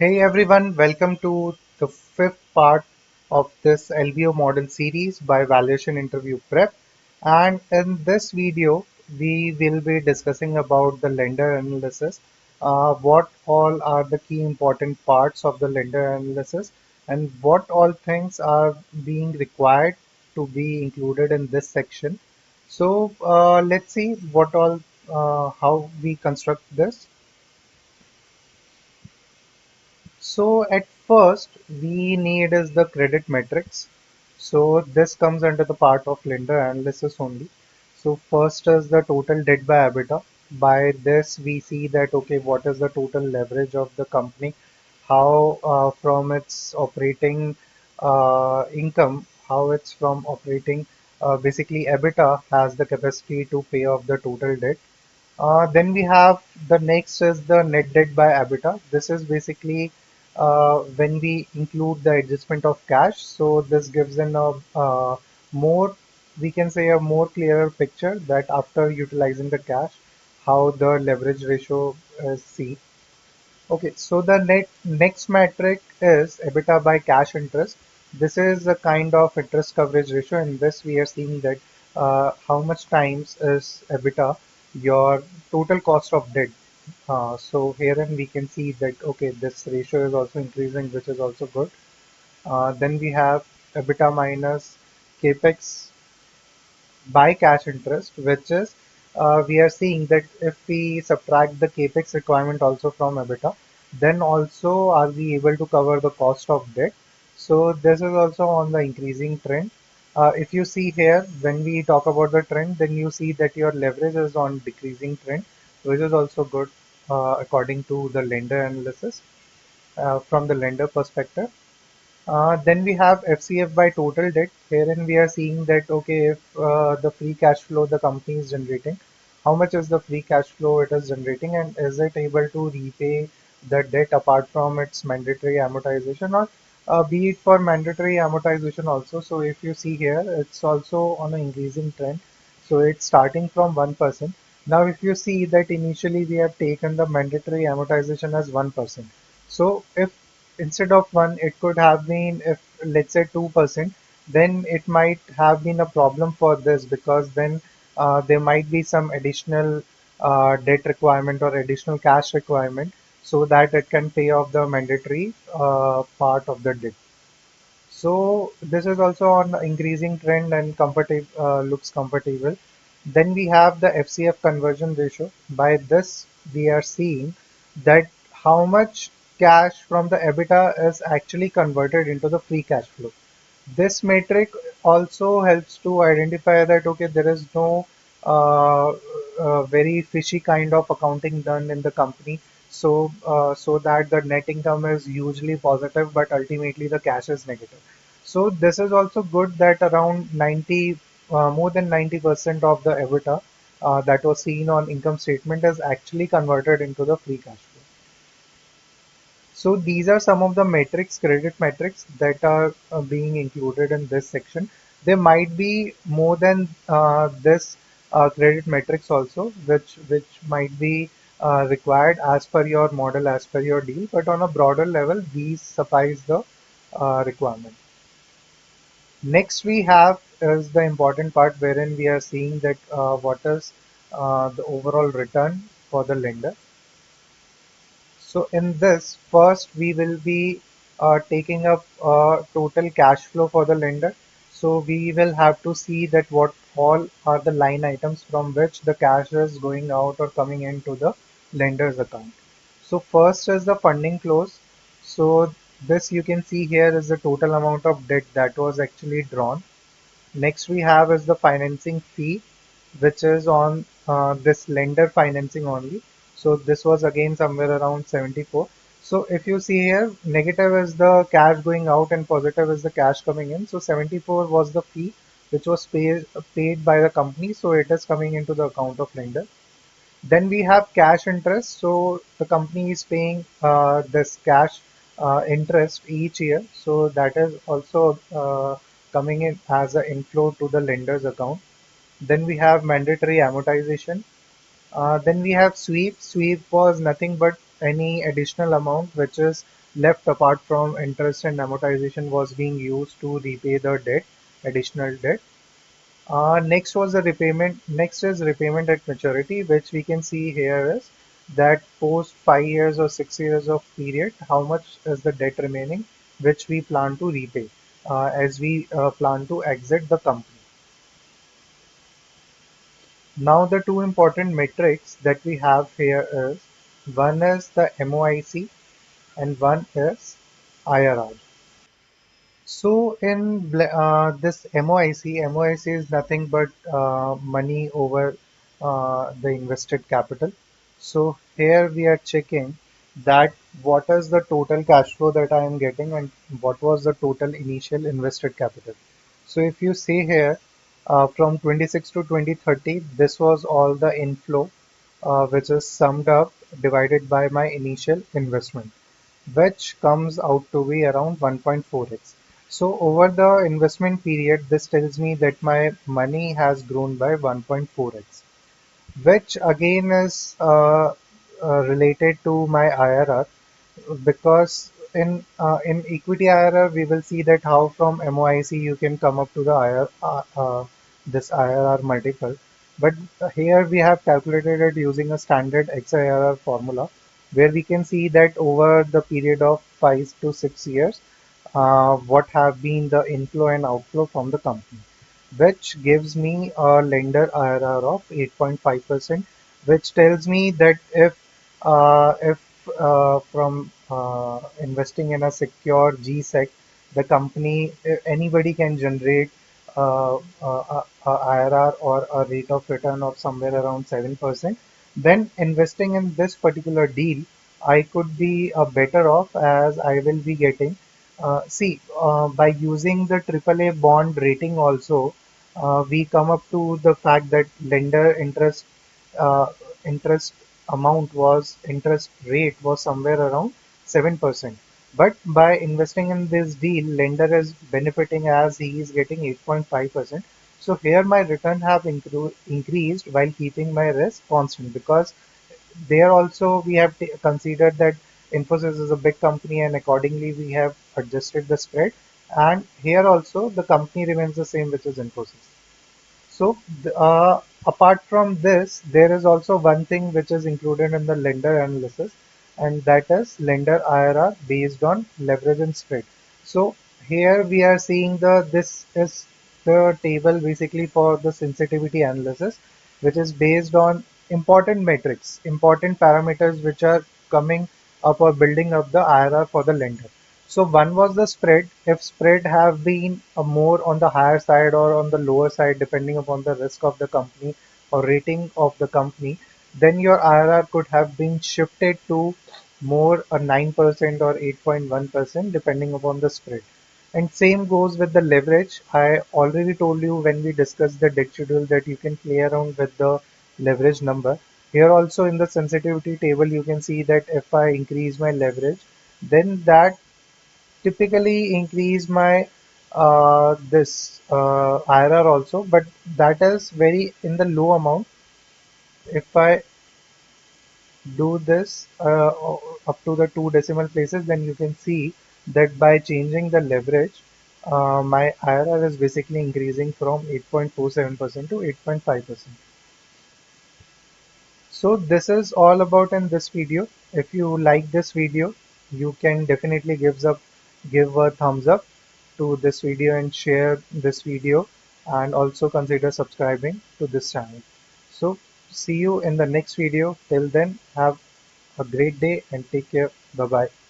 Hey everyone, welcome to the fifth part of this LBO model series by Valuation Interview Prep. And in this video, we will be discussing about the lender analysis, what all are the key important parts of the lender analysis, and what all things are being required to be included in this section. So let's see how we construct this. So at first we need is the credit metrics. So this comes under the part of lender analysis only. So first is the total debt by EBITDA. By this we see that okay, what is the total leverage of the company, how from its operating income, how it's from operating basically EBITDA has the capacity to pay off the total debt. Then we have the next is the net debt by EBITDA. This is basically when we include the adjustment of cash. So this gives in a more, we can say a more clearer picture that after utilizing the cash, how the leverage ratio is seen. Okay, so the next metric is EBITDA by cash interest. This is a kind of interest coverage ratio. In this, we are seeing that how much times is EBITDA your total cost of debt. So herein we can see that okay, this ratio is also increasing, which is also good. Then we have EBITDA minus capex by cash interest, which is we are seeing that if we subtract the capex requirement also from EBITDA, then also are we able to cover the cost of debt. So this is also on the increasing trend. If you see here, when we talk about the trend, then you see that your leverage is on decreasing trend, which is also good according to the lender analysis from the lender perspective. Then we have FCF by total debt. Herein we are seeing that okay, if the free cash flow the company is generating, how much is the free cash flow it is generating, and is it able to repay the debt apart from its mandatory amortization, or be it for mandatory amortization also. So if you see here, it's also on an increasing trend. So it's starting from 1%. Now if you see that initially we have taken the mandatory amortization as 1%. So if instead of one, it could have been if let's say 2%, then it might have been a problem for this because then there might be some additional debt requirement or additional cash requirement so that it can pay off the mandatory part of the debt. So this is also on increasing trend and comfortable looks comfortable. Then we have the FCF conversion ratio. By this, we are seeing that how much cash from the EBITDA is actually converted into the free cash flow. This metric also helps to identify that okay, there is no very fishy kind of accounting done in the company. So that the net income is usually positive, but ultimately the cash is negative. So this is also good that around 90, more than 90% of the EBITDA that was seen on income statement is actually converted into the free cash flow. So these are some of the metrics, credit metrics that are being included in this section. There might be more than this credit metrics also, which might be required as per your model, as per your deal. But on a broader level, these suffice the requirement. Next, we have is the important part wherein we are seeing that what is the overall return for the lender. So in this, first we will be taking up total cash flow for the lender. So we will have to see that what all are the line items from which the cash is going out or coming into the lender's account. So first is the funding close. So this you can see here is the total amount of debt that was actually drawn. Next we have is the financing fee, which is on this lender financing only. So this was again somewhere around 74. So if you see here, negative is the cash going out and positive is the cash coming in. So 74 was the fee which was paid by the company. So it is coming into the account of lender. Then we have cash interest. So the company is paying this cash interest each year. So that is also coming in as an inflow to the lender's account. Then we have mandatory amortization. Then we have sweep. Sweep was nothing but any additional amount which is left apart from interest and amortization was being used to repay the debt, additional debt. Next was the repayment. Next is repayment at maturity, which we can see here is that post 5 years or 6 years of period, how much is the debt remaining, which we plan to repay as we plan to exit the company. Now the two important metrics that we have here is one is the MOIC and one is IRR. So in this MOIC is nothing but money over the invested capital. So here we are checking that what is the total cash flow that I am getting and what was the total initial invested capital. So if you see here from 26 to 2030, this was all the inflow which is summed up divided by my initial investment, which comes out to be around 1.4x. So over the investment period, this tells me that my money has grown by 1.4x, which again is related to my IRR, because in equity IRR we will see that how from MOIC you can come up to the this IRR multiple. But here we have calculated it using a standard XIRR formula, where we can see that over the period of 5 to 6 years, what have been the inflow and outflow from the company, which gives me a lender IRR of 8.5%, which tells me that if from investing in a secure GSEC, the company, anybody can generate IRR or a rate of return of somewhere around 7%, then investing in this particular deal, I could be better off, as I will be getting. By using the AAA bond rating also, we come up to the fact that lender uh, interest interest rate was somewhere around 7%. But by investing in this deal, lender is benefiting as he is getting 8.5%. So here my return have increased while keeping my risk constant, because there also we have considered that Infosys is a big company and accordingly we have adjusted the spread. And here also the company remains the same, which is Infosys. So, apart from this, there is also one thing which is included in the lender analysis, and that is lender IRR based on leverage and spread. So, here we are seeing this is the table basically for the sensitivity analysis, which is based on important metrics, important parameters which are coming up or building up the IRR for the lender. So one was the spread. If spread have been more on the higher side or on the lower side, depending upon the risk of the company or rating of the company, then your IRR could have been shifted to more a 9% or 8.1%, depending upon the spread. And same goes with the leverage. I already told you when we discussed the debt schedule that you can play around with the leverage number. Here also in the sensitivity table, you can see that if I increase my leverage, then that typically increase my this IRR also, but that is very in the low amount. If I do this up to the two decimal places, then you can see that by changing the leverage, my IRR is basically increasing from 8.47% to 8.5%. So this is all about in this video. If you like this video, you can definitely give a thumbs up to this video and share this video, and also consider subscribing to this channel. So see you in the next video. Till then, have a great day and take care. Bye bye.